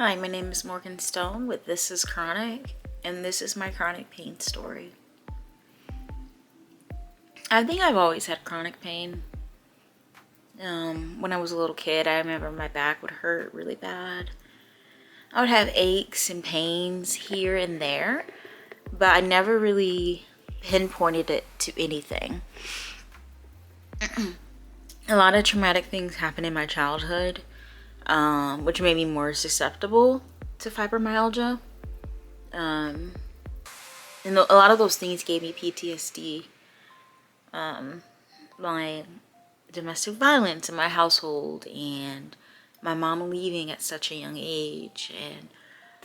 Hi, my name is Morgan Stone with This is Chronic, and this is my chronic pain story. I think I've always had chronic pain. When I was a little kid, I remember my back would hurt really bad. I would have aches and pains here and there, but I never really pinpointed it to anything. A lot of traumatic things happened in my childhood, which made me more susceptible to fibromyalgia. And a lot of those things gave me PTSD. My domestic violence in my household, and my mom leaving at such a young age, and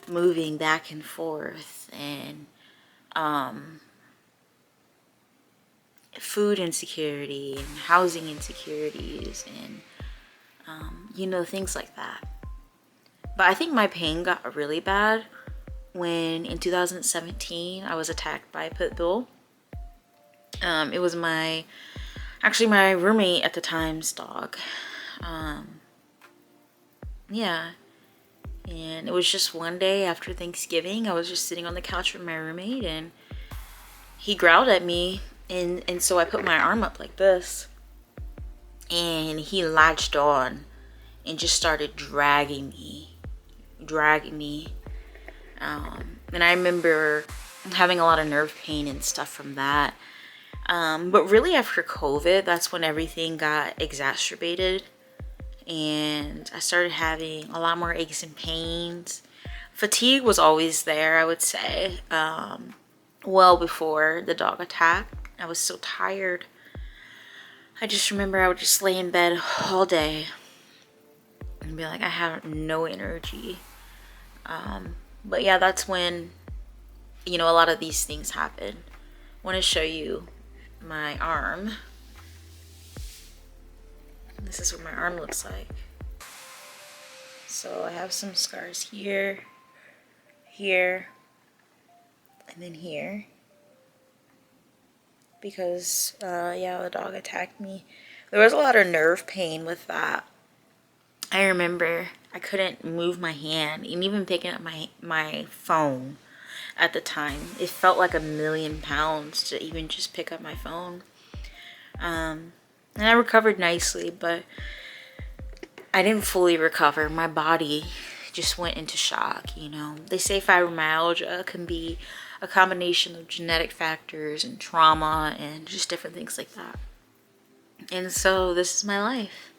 moving back and forth, and food insecurity and housing insecurities, and things like that. But I think my pain got really bad when in 2017 I was attacked by a pit bull. It was my roommate at the time's dog. Yeah. And it was just one day after Thanksgiving. I was just sitting on the couch with my roommate, and he growled at me, and so I put my arm up like this, and he latched on and just started dragging me. And I remember having a lot of nerve pain and stuff from that. But really after COVID, that's when everything got exacerbated, and I started having a lot more aches and pains. Fatigue was always there, I would say. Well before the dog attack, I was so tired. I just remember I would just lay in bed all day and be like, I have no energy. But yeah, that's when, a lot of these things happen. I want to show you my arm. This is what my arm looks like. So I have some scars here, and then here. Because, the dog attacked me. There was a lot of nerve pain with that. I remember I couldn't move my hand, and even picking up my phone at the time, it felt like 1,000,000 pounds to even just pick up my phone. And I recovered nicely, but I didn't fully recover. My body just went into shock. They say fibromyalgia can be a combination of genetic factors and trauma and just different things like that. And so this is my life.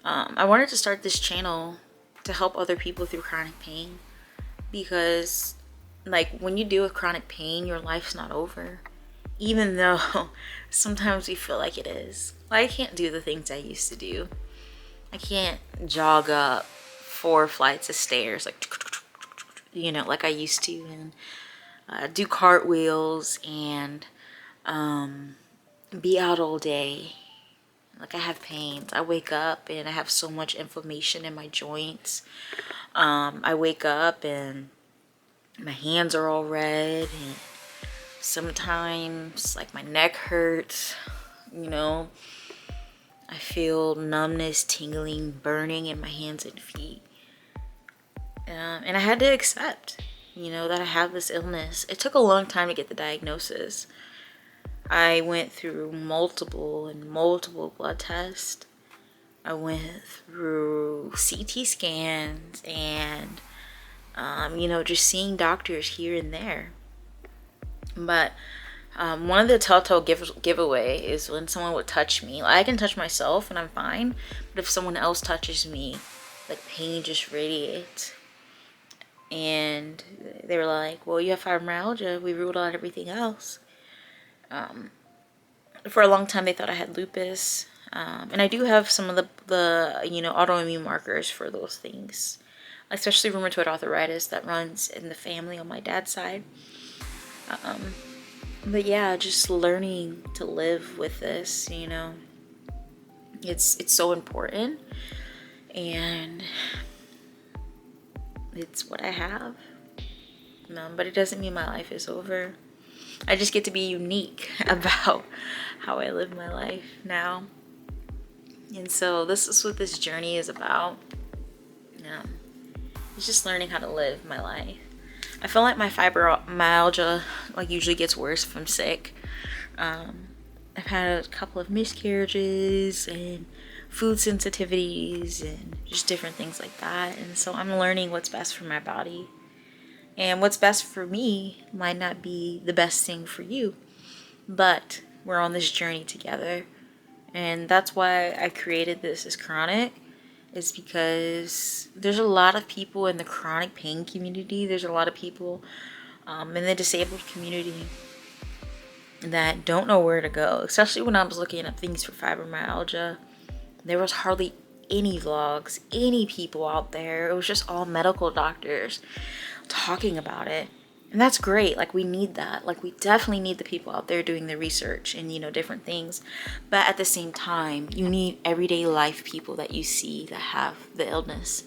I wanted to start this channel to help other people through chronic pain, because when you deal with chronic pain, your life's not over, even though sometimes we feel like it is. I can't do the things I used to do. I can't jog up 4 flights of stairs like I used to, and do cartwheels and be out all day. I have pains. I wake up and I have so much inflammation in my joints. I wake up and my hands are all red, and sometimes my neck hurts. I feel numbness, tingling, burning in my hands and feet. And I had to accept, that I have this illness. It took a long time to get the diagnosis. I went through multiple blood tests. I went through CT scans and, just seeing doctors here and there. But one of the telltale giveaway is when someone would touch me. I can touch myself and I'm fine, but if someone else touches me, pain just radiates. And they were like, well, you have fibromyalgia. We ruled out everything else. For a long time, they thought I had lupus. And I do have some of the autoimmune markers for those things, especially rheumatoid arthritis that runs in the family on my dad's side. But yeah, just learning to live with this, it's so important, and it's what I have. But it doesn't mean my life is over. I just get to be unique about how I live my life now. And so this is what this journey is about. It's just learning how to live my life. I feel like my fibromyalgia like usually gets worse if I'm sick. I've had a couple of miscarriages and food sensitivities and just different things like that. And so I'm learning what's best for my body. And what's best for me might not be the best thing for you. But we're on this journey together. And that's why I created this as chronic, is because there's a lot of people in the chronic pain community. There's a lot of people in the disabled community that don't know where to go. Especially when I was looking up things for fibromyalgia, there was hardly any vlogs, any people out there. It was just all medical doctors talking about it. And that's great. Like, we need that. Like, we definitely need the people out there doing the research and, you know, different things. But at the same time, you need everyday life people that you see that have the illness.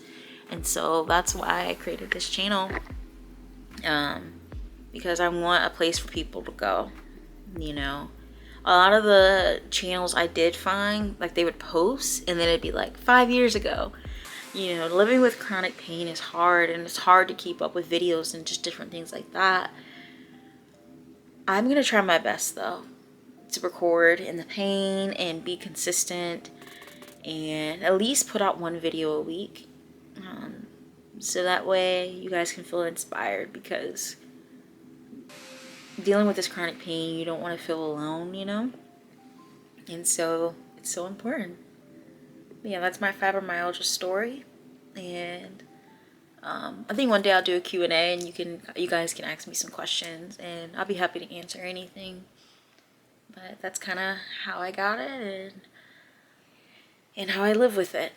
And so that's why I created this channel. Because I want a place for people to go, you know. A lot of the channels I did find, like, they would post and then it'd be like 5 years ago. You know, living with chronic pain is hard, and it's hard to keep up with videos and just different things like that. I'm gonna try my best though to record in the pain and be consistent and at least put out one video a week, so that way you guys can feel inspired, because dealing with this chronic pain, you don't want to feel alone, you know. And so it's so important. Yeah, that's my fibromyalgia story. And I think one day I'll do a Q&A, and you guys can ask me some questions, and I'll be happy to answer anything. But that's kind of how I got it, and how I live with it.